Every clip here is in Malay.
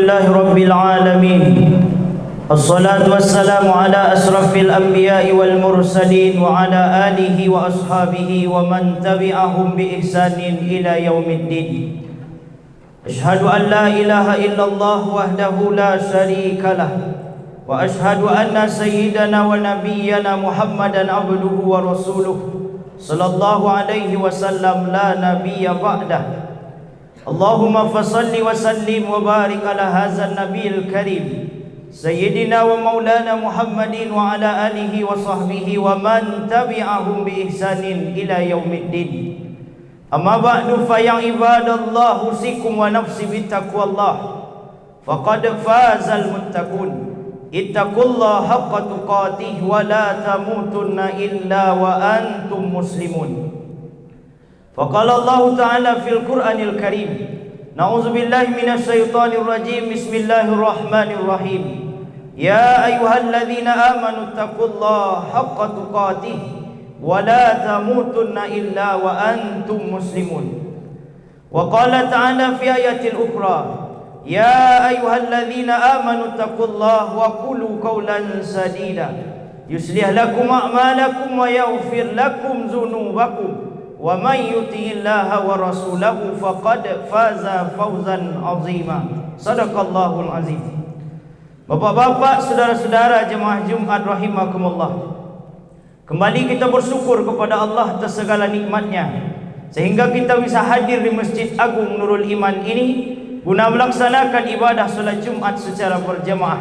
لله رب العالمين، الصلاة والسلام على أشرف الأنبياء والمرسلين وعلى آله وأصحابه ومن تبعهم بإحسان إلى يوم الدين. أشهد أن لا إله إلا الله وحده لا شريك له، وأشهد أن سيدنا ونبينا محمدا عبده ورسوله صلى الله عليه وسلم لا نبي بعده. اللهم فصل وسلم وبارك على هذا النبي الكريم سيدنا ومولانا محمد وعلى آله وصحبه ومن تبعهم بإحسان إلى يوم الدين. أما بعد فيا عباد الله أوصيكم ونفسي بتقوى الله، فقد فاز المتقون. اتقوا الله حق تقاته ولا تموتن إلا وأنتم مسلمون. فقال الله تعالى في القرآن الكريم: نعوذ بالله من الشيطان الرجيم، بسم الله الرحمن الرحيم. يا أيها الذين آمنوا اتقوا الله حق تقاته ولا تموتن إلا وأنتم مسلمون. وقال تعالى في آية أخرى: يا أيها الذين آمنوا اتقوا الله وقولوا قولا سديدا يصلح لكم أعمالكم ويغفر لكم ذنوبكم ومن يطع الله ورسوله فقد فاز فوزا عظيما. Sadaqallahul azim. Bapak-bapak, saudara-saudara jemaah Jumat rahimakumullah, kembali kita bersyukur kepada Allah atas segala nikmatnya sehingga kita bisa hadir di Masjid Agung Nurul Iman ini guna melaksanakan ibadah salat Jumat secara berjemaah.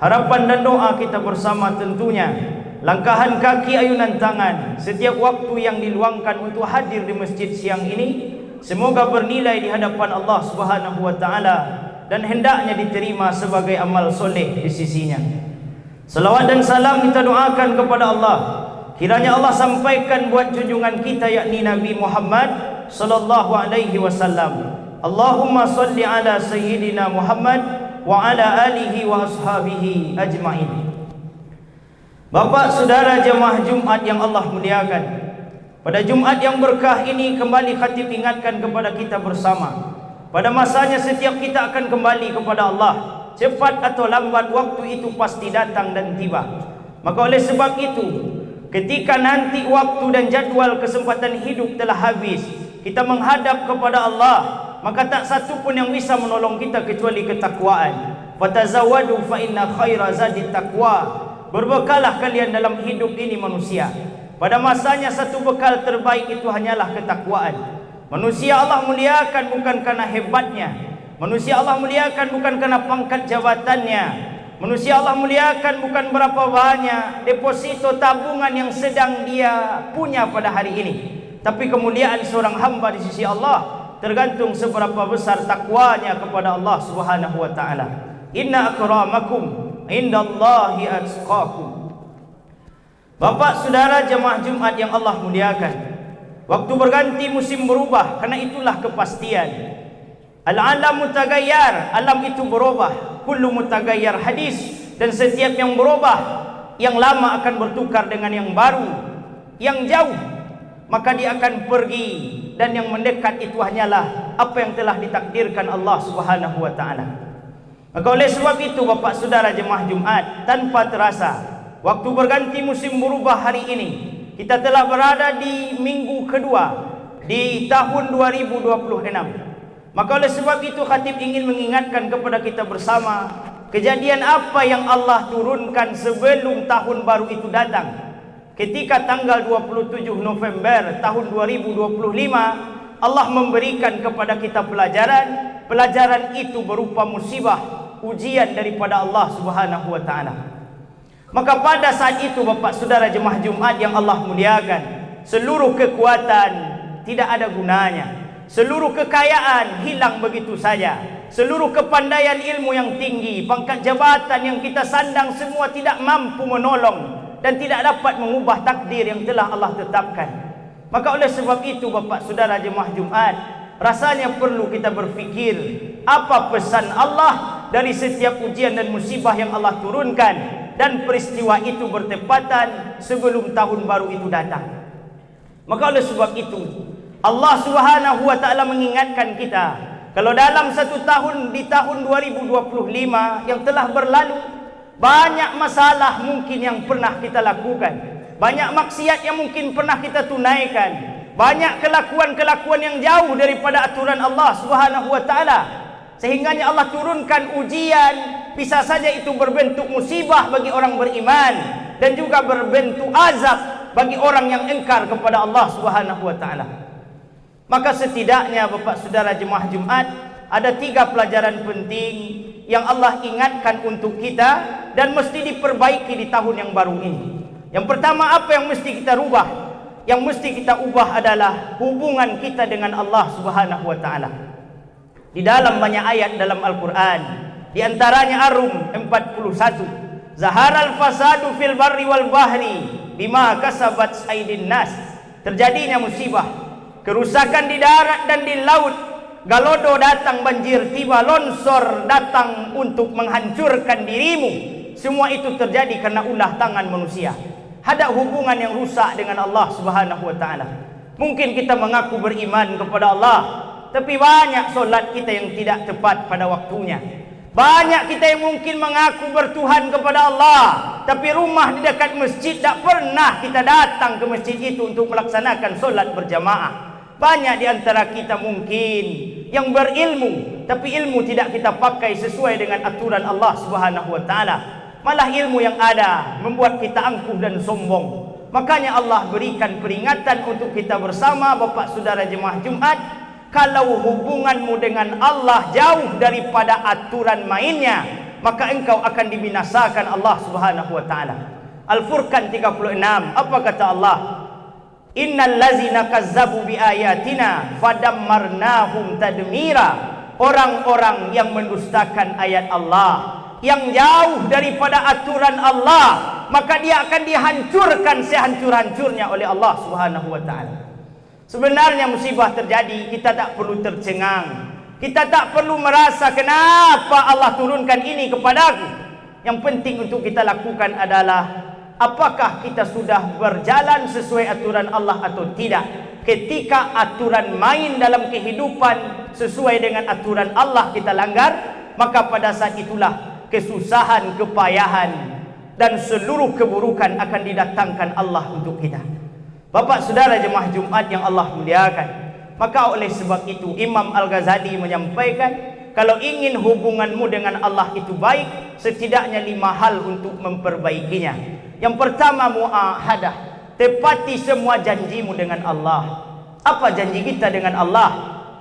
Harapan dan doa kita bersama tentunya langkahan kaki, ayunan tangan, setiap waktu yang diluangkan untuk hadir di masjid siang ini semoga bernilai di hadapan Allah Subhanahu wa taala dan hendaknya diterima sebagai amal soleh di sisinya. Salawat dan salam kita doakan kepada Allah, kiranya Allah sampaikan buat junjungan kita yakni Nabi Muhammad sallallahu alaihi wasallam. Allahumma salli ala sayyidina Muhammad wa ala alihi wa ashabihi ajma'in. Bapak, saudara jemaah Jumat yang Allah muliakan, pada Jumat yang berkah ini kembali khatib ingatkan kepada kita bersama, pada masanya setiap kita akan kembali kepada Allah. Cepat atau lambat waktu itu pasti datang dan tiba. Maka oleh sebab itu, ketika nanti waktu dan jadwal kesempatan hidup telah habis, kita menghadap kepada Allah, maka tak satu pun yang bisa menolong kita kecuali ketakwaan. Fatazawwadu fa inna khaira zadit taqwa. Berbekalah kalian dalam hidup ini manusia. Pada masanya satu bekal terbaik itu hanyalah ketakwaan. Manusia Allah muliakan bukan karena hebatnya. Manusia Allah muliakan bukan karena pangkat jabatannya. Manusia Allah muliakan bukan berapa banyak deposito tabungan yang sedang dia punya pada hari ini. Tapi kemuliaan seorang hamba di sisi Allah tergantung seberapa besar takwanya kepada Allah Subhanahu wa taala. Inna akramakum indallahi atqakum. Bapak, saudara jemaah Jumat yang Allah muliakan, waktu berganti, musim berubah, karena itulah kepastian. Al-alam mutagayyar, alam itu berubah. Kullu mutagayyar hadis, dan setiap yang berubah, yang lama akan bertukar dengan yang baru. Yang jauh maka dia akan pergi, dan yang mendekat itu hanyalah apa yang telah ditakdirkan Allah Subhanahu wa taala. Maka oleh sebab itu Bapak saudara jemaah Jumat, tanpa terasa waktu berganti, musim berubah hari ini, kita telah berada di minggu kedua di tahun 2026. Maka oleh sebab itu khatib ingin mengingatkan kepada kita bersama kejadian apa yang Allah turunkan sebelum tahun baru itu datang. Ketika tanggal 27 November tahun 2025 Allah memberikan kepada kita pelajaran. Pelajaran itu berupa musibah, ujian daripada Allah Subhanahu wa taala. Maka pada saat itu Bapak saudara jemaah Jumat yang Allah muliakan, seluruh kekuatan tidak ada gunanya. Seluruh kekayaan hilang begitu saja. Seluruh kepandaian ilmu yang tinggi, pangkat jabatan yang kita sandang semua tidak mampu menolong dan tidak dapat mengubah takdir yang telah Allah tetapkan. Maka oleh sebab itu Bapak saudara jemaah Jumat, rasanya perlu kita berfikir apa pesan Allah dari setiap ujian dan musibah yang Allah turunkan, dan peristiwa itu bertepatan sebelum tahun baru itu datang. Maka oleh sebab itu Allah Subhanahu wa taala mengingatkan kita Kalau dalam satu tahun, di tahun 2025 yang telah berlalu, banyak masalah mungkin yang pernah kita lakukan, banyak maksiat yang mungkin pernah kita tunaikan, banyak kelakuan-kelakuan yang jauh daripada aturan Allah Subhanahu wa taala, sehingganya Allah turunkan ujian, bisa saja itu berbentuk musibah bagi orang beriman dan juga berbentuk azab bagi orang yang engkar kepada Allah Subhanahu wa taala. Maka setidaknya Bapak Saudara jemaah Jumat, ada 3 pelajaran penting yang Allah ingatkan untuk kita dan mesti diperbaiki di tahun yang baru ini. Yang pertama, apa yang mesti kita rubah? Yang mesti kita ubah adalah hubungan kita dengan Allah Subhanahu wa taala. Di dalam banyak ayat dalam Al-Qur'an, di antaranya Ar-Rum 41, Zaharal fasadu fil barri wal bahri bima kasabat aydin nas. Terjadinya musibah, kerusakan di darat dan di laut, galodo datang, banjir tiba, longsor datang untuk menghancurkan dirimu. Semua itu terjadi karena ulah tangan manusia. Ada hubungan yang rusak dengan Allah Subhanahu wa taala. Mungkin kita mengaku beriman kepada Allah, tapi banyak solat kita yang tidak tepat pada waktunya. Banyak kita yang mungkin mengaku bertuhan kepada Allah, tapi rumah di dekat masjid tak pernah kita datang ke masjid itu untuk melaksanakan solat berjamaah. Banyak di antara kita mungkin yang berilmu, tapi ilmu tidak kita pakai sesuai dengan aturan Allah Subhanahu wa taala. Malah ilmu yang ada membuat kita angkuh dan sombong. Makanya Allah berikan peringatan untuk kita bersama Bapak Saudara jemaah Jumat, kalau hubunganmu dengan Allah jauh daripada aturan mainnya, maka engkau akan dibinasakan Allah Subhanahu wa taala. Al-Furqan 36, apa kata Allah? Innal ladzina kazzabu biayatina fadammarnahum tadmira. Orang-orang yang mendustakan ayat Allah, yang jauh daripada aturan Allah, maka dia akan dihancurkan sehancur-hancurnya oleh Allah Subhanahu wa taala. Sebenarnya musibah terjadi, kita tak perlu tercengang, kita tak perlu merasa kenapa Allah turunkan ini kepadaku. Yang penting untuk kita lakukan adalah apakah kita sudah berjalan sesuai aturan Allah atau tidak. Ketika aturan main dalam kehidupan sesuai dengan aturan Allah kita langgar, maka pada saat itulah kesusahan, kepayahan dan seluruh keburukan akan didatangkan Allah untuk kita. Bapak Saudara jemaah Jumat yang Allah muliakan, maka oleh sebab itu Imam Al-Ghazali menyampaikan, kalau ingin hubunganmu dengan Allah itu baik, setidaknya 5 hal untuk memperbaikinya. Yang pertama, muahadah, tepati semua janjimu dengan Allah. Apa janji kita dengan Allah?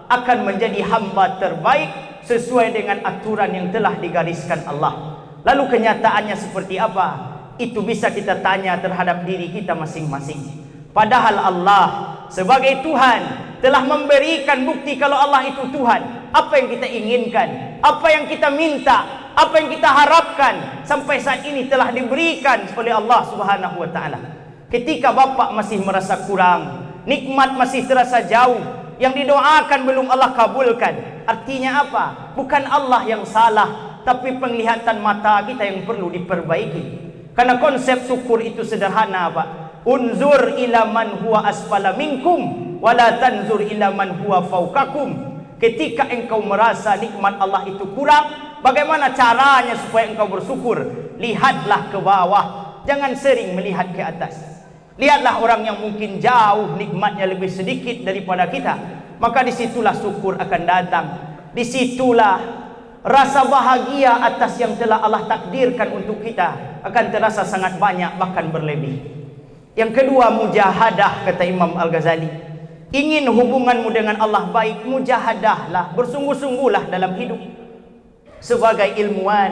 Akan menjadi hamba terbaik sesuai dengan aturan yang telah digariskan Allah. Lalu kenyataannya seperti apa? Itu bisa kita tanya terhadap diri kita masing-masing. Padahal Allah sebagai Tuhan telah memberikan bukti kalau Allah itu Tuhan. Apa yang kita inginkan, apa yang kita minta, apa yang kita harapkan, sampai saat ini telah diberikan oleh Allah Subhanahu wa taala. Ketika bapak masih merasa kurang, nikmat masih terasa jauh, yang didoakan belum Allah kabulkan, artinya apa? Bukan Allah yang salah, tapi penglihatan mata kita yang perlu diperbaiki. Karena konsep syukur itu sederhana, Pak. Unzur ila man huwa asfala minkum wala tanzur ila man huwa fawqakum. Ketika engkau merasa nikmat Allah itu kurang, bagaimana caranya supaya engkau bersyukur? Lihatlah ke bawah, jangan sering melihat ke atas. Lihatlah orang yang mungkin jauh nikmatnya lebih sedikit daripada kita, maka disitulah syukur akan datang. Disitulah rasa bahagia atas yang telah Allah takdirkan untuk kita akan terasa sangat banyak, bahkan berlebih. Yang kedua, mujahadah, kata Imam Al-Ghazali. Ingin hubunganmu dengan Allah baik, mujahadahlah, bersungguh-sungguhlah dalam hidup. Sebagai ilmuwan,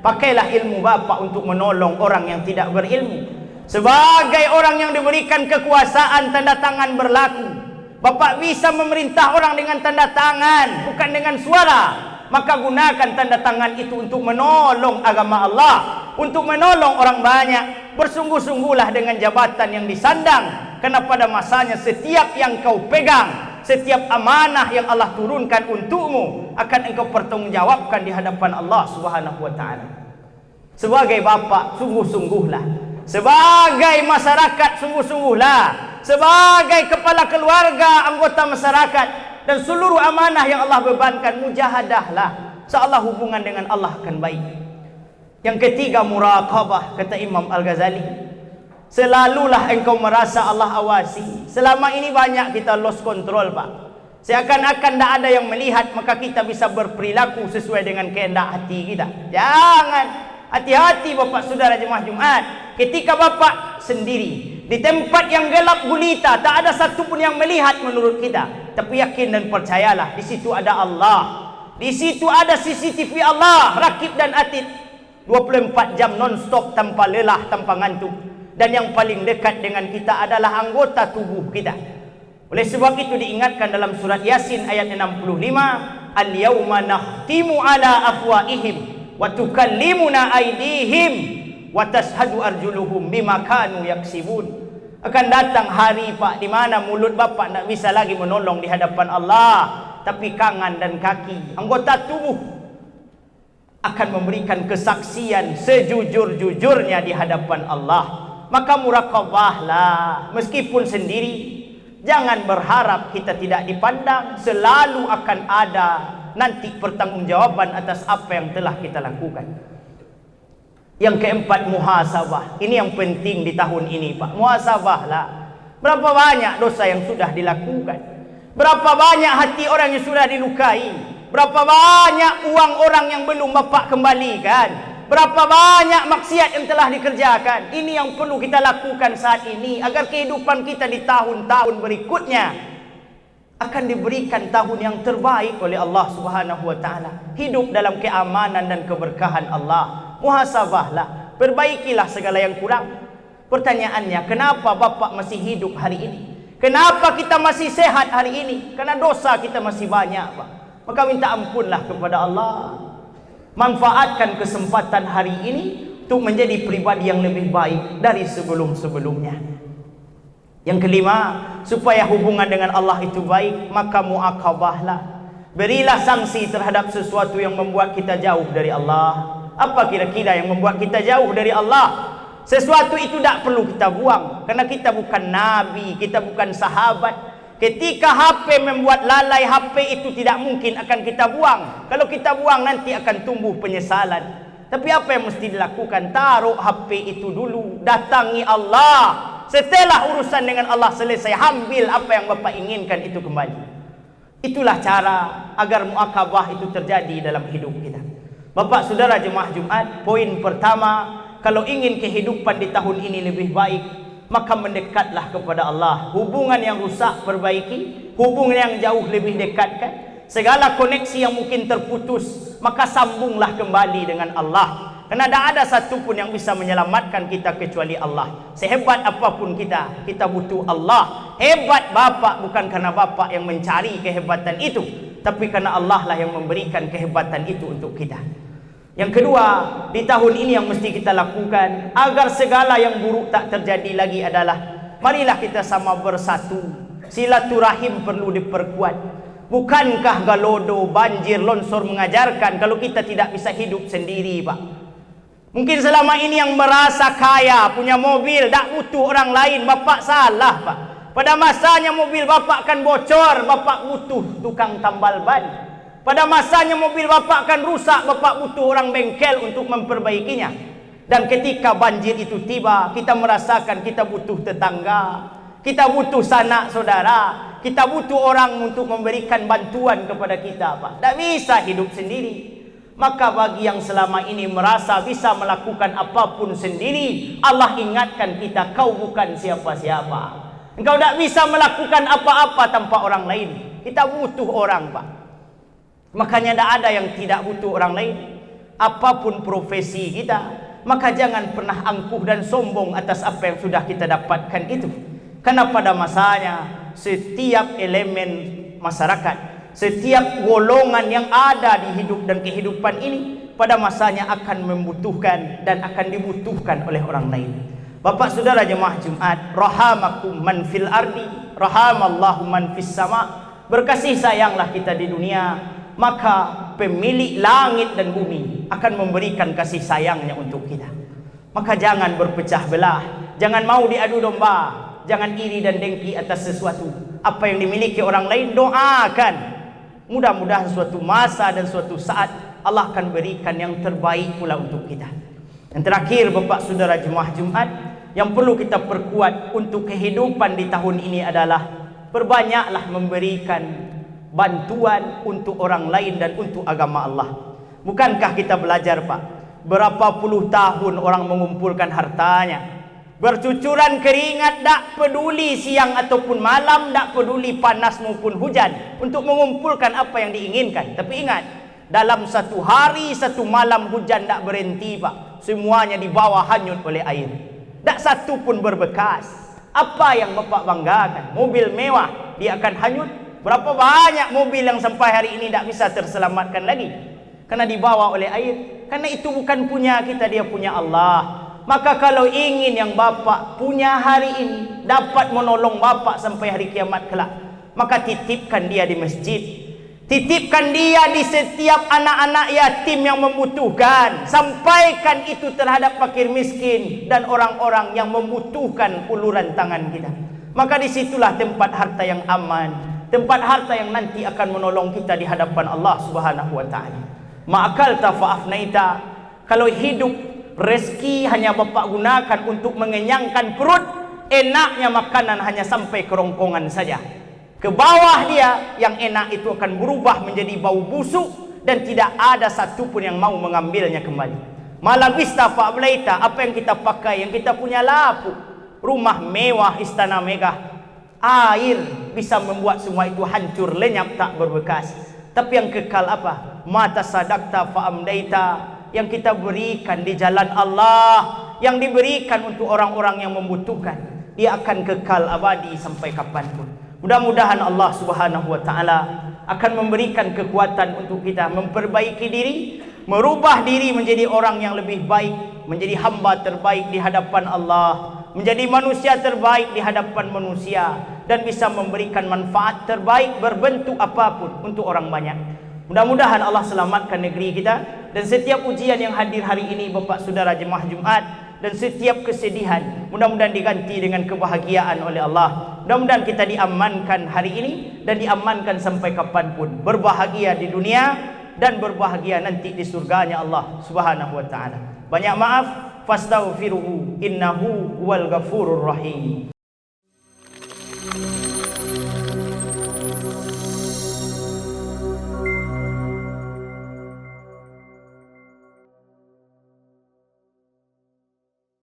pakailah ilmu bapak untuk menolong orang yang tidak berilmu. Sebagai orang yang diberikan kekuasaan, tanda tangan berlaku. Bapak bisa memerintah orang dengan tanda tangan, bukan dengan suara. Maka gunakan tanda tangan itu untuk menolong agama Allah, untuk menolong orang banyak. Bersungguh-sungguhlah dengan jabatan yang disandang, karena pada masanya setiap yang kau pegang, setiap amanah yang Allah turunkan untukmu akan engkau pertanggungjawabkan di hadapan Allah Subhanahu wa taala. Sebagai bapak, sungguh-sungguhlah. Sebagai masyarakat, sungguh-sungguhlah. Sebagai kepala keluarga, anggota masyarakat, dan seluruh amanah yang Allah bebankan, mujahadahlah, seolah hubungan dengan Allah akan baik. Yang ketiga, muraqabah. Kata Imam Al-Ghazali, selalulah engkau merasa Allah awasi. Selama ini banyak kita lost control, Pak. Seakan-akan tak ada yang melihat, maka kita bisa berperilaku sesuai dengan kehendak hati kita. Jangan. Hati-hati Bapak Saudara jemaah Jumat. Ketika Bapak sendiri di tempat yang gelap gulita, tak ada satu pun yang melihat menurut kita, tapi yakin dan percayalah, di situ ada Allah. Di situ ada CCTV Allah, rakib dan atid, 24 jam non-stop, tanpa lelah, tanpa ngantuk. Dan yang paling dekat dengan kita adalah anggota tubuh kita. Oleh sebab itu diingatkan dalam surat Yasin ayat 65, al-yawma nakhtimu ala afwaihim wa tukallimuna aydihim wa tashhadu arjuluhum bima kanu yaksibun. Akan datang hari, Pak, di mana mulut Bapak tak bisa lagi menolong di hadapan Allah, tapi tangan dan kaki, anggota tubuh akan memberikan kesaksian sejujur-jujurnya di hadapan Allah. Maka muraqabahlah, meskipun sendiri. Jangan berharap kita tidak dipandang. Selalu akan ada nanti pertanggungjawaban atas apa yang telah kita lakukan. Yang keempat, muhasabah. Ini yang penting di tahun ini, Pak. Muhasabahlah. Berapa banyak dosa yang sudah dilakukan? Berapa banyak hati orang yang sudah dilukai? Berapa banyak uang orang yang belum Bapak kembalikan? Berapa banyak maksiat yang telah dikerjakan? Ini yang perlu kita lakukan saat ini, agar kehidupan kita di tahun-tahun berikutnya akan diberikan tahun yang terbaik oleh Allah Subhanahu wa taala. Hidup dalam keamanan dan keberkahan Allah. Muhasabahlah, perbaikilah segala yang kurang. Pertanyaannya, kenapa Bapak masih hidup hari ini? Kenapa kita masih sehat hari ini? Karena dosa kita masih banyak, Pak. Maka minta ampunlah kepada Allah. Manfaatkan kesempatan hari ini untuk menjadi pribadi yang lebih baik dari sebelum-sebelumnya. Yang kelima, supaya hubungan dengan Allah itu baik, maka muaqabahlah. Berilah sanksi terhadap sesuatu yang membuat kita jauh dari Allah. Apa kira-kira yang membuat kita jauh dari Allah? Sesuatu itu tak perlu kita buang, karena kita bukan nabi, kita bukan sahabat. Ketika HP membuat lalai, HP itu tidak mungkin akan kita buang. Kalau kita buang nanti akan tumbuh penyesalan. Tapi apa yang mesti dilakukan? Taruh HP itu dulu, datangi Allah. Setelah urusan dengan Allah selesai, ambil apa yang Bapak inginkan itu kembali. Itulah cara agar muaqabah itu terjadi dalam hidup kita. Bapak Saudara jemaah Jumat, poin pertama, kalau ingin kehidupan di tahun ini lebih baik, maka mendekatlah kepada Allah. Hubungan yang rusak perbaiki, hubungan yang jauh lebih dekatkan. Segala koneksi yang mungkin terputus, maka sambunglah kembali dengan Allah. Karena tidak ada satu pun yang bisa menyelamatkan kita kecuali Allah. Sehebat apapun kita, kita butuh Allah. Hebat Bapak bukan karena Bapak yang mencari kehebatan itu, tapi karena Allah lah yang memberikan kehebatan itu untuk kita. Yang kedua, di tahun ini yang mesti kita lakukan agar segala yang buruk tak terjadi lagi adalah, marilah kita sama bersatu. Silaturahim perlu diperkuat. Bukankah galodo, banjir, longsor mengajarkan kalau kita tidak bisa hidup sendiri, Pak? Mungkin selama ini yang merasa kaya, punya mobil, tak butuh orang lain, Bapak salah, Pak. Pada masanya mobil Bapak akan bocor, Bapak butuh tukang tambal ban. Pada masanya mobil Bapak akan rusak, Bapak butuh orang bengkel untuk memperbaikinya. Dan ketika banjir itu tiba, kita merasakan kita butuh tetangga, kita butuh sanak saudara, kita butuh orang untuk memberikan bantuan kepada kita, Pak. Tak bisa hidup sendiri. Maka bagi yang selama ini merasa bisa melakukan apapun sendiri, Allah ingatkan kita, kau bukan siapa-siapa. Engkau tak bisa melakukan apa-apa tanpa orang lain. Kita butuh orang, Pak. Makanya tidak ada yang tidak butuh orang lain. Apapun profesi kita, maka jangan pernah angkuh dan sombong atas apa yang sudah kita dapatkan itu. Karena pada masanya setiap elemen masyarakat, setiap golongan yang ada di hidup dan kehidupan ini, pada masanya akan membutuhkan dan akan dibutuhkan oleh orang lain. Bapak Saudara jemaah Jumat, rahamakum man fil ardi, rahamallahu man fis sama. Berkasih sayanglah kita di dunia, maka pemilik langit dan bumi akan memberikan kasih sayangnya untuk kita. Maka jangan berpecah belah, jangan mau diadu domba, jangan iri dan dengki atas sesuatu. apa yang dimiliki orang lain, doakan. Mudah-mudahan suatu masa dan suatu saat Allah akan berikan yang terbaik pula untuk kita. Yang terakhir, Bapak Saudara jemaah Jumat, yang perlu kita perkuat untuk kehidupan di tahun ini adalah perbanyaklah memberikan bantuan untuk orang lain dan untuk agama Allah. Bukankah kita belajar, Pak, berapa puluh tahun orang mengumpulkan hartanya, bercucuran keringat, tak peduli siang ataupun malam, tak peduli panas maupun hujan, untuk mengumpulkan apa yang diinginkan. Tapi ingat, dalam satu hari satu malam hujan tak berhenti, Pak. Semuanya dibawa hanyut oleh air, tak satu pun berbekas. Apa yang Bapak banggakan? Mobil mewah, dia akan hanyut. Berapa banyak mobil yang sampai hari ini tak bisa terselamatkan lagi karena dibawa oleh air. Karena itu bukan punya kita, dia punya Allah. Maka kalau ingin yang Bapak punya hari ini dapat menolong Bapak sampai hari kiamat kelak, maka titipkan dia di masjid, titipkan dia di setiap anak-anak yatim yang membutuhkan. Sampaikan itu terhadap fakir miskin dan orang-orang yang membutuhkan uluran tangan kita. Maka disitulah tempat harta yang aman, tempat harta yang nanti akan menolong kita di hadapan Allah Subhanahu wa ta'ala. Ma'akalta fa'afnaita. Kalau hidup rezeki hanya Bapak gunakan untuk mengenyangkan perut, enaknya makanan hanya sampai kerongkongan saja. Ke bawah dia yang enak itu akan berubah menjadi bau busuk dan tidak ada satupun yang mau mengambilnya kembali. Malam vista fa'ablaita, apa yang kita pakai, yang kita punya lapuk, rumah mewah, istana megah, air bisa membuat semua itu hancur, lenyap, tak berbekas. Tapi yang kekal apa? Mata sadaqta fa'amdaita, yang kita berikan di jalan Allah, yang diberikan untuk orang-orang yang membutuhkan, dia akan kekal abadi sampai kapanpun. Mudah-mudahan Allah Subhanahu wa ta'ala akan memberikan kekuatan untuk kita memperbaiki diri, merubah diri menjadi orang yang lebih baik, menjadi hamba terbaik di hadapan Allah, menjadi manusia terbaik di hadapan manusia, dan bisa memberikan manfaat terbaik berbentuk apapun untuk orang banyak. Mudah-mudahan Allah selamatkan negeri kita, dan setiap ujian yang hadir hari ini Bapak Saudara jemaah Jumat, dan setiap kesedihan mudah-mudahan diganti dengan kebahagiaan oleh Allah. Mudah-mudahan kita diamankan hari ini dan diamankan sampai kapanpun, berbahagia di dunia dan berbahagia nanti di surganya Allah Subhanahu wa ta'ala. Banyak maaf, fastaghfiruhu innahu huwal ghafurur rahim.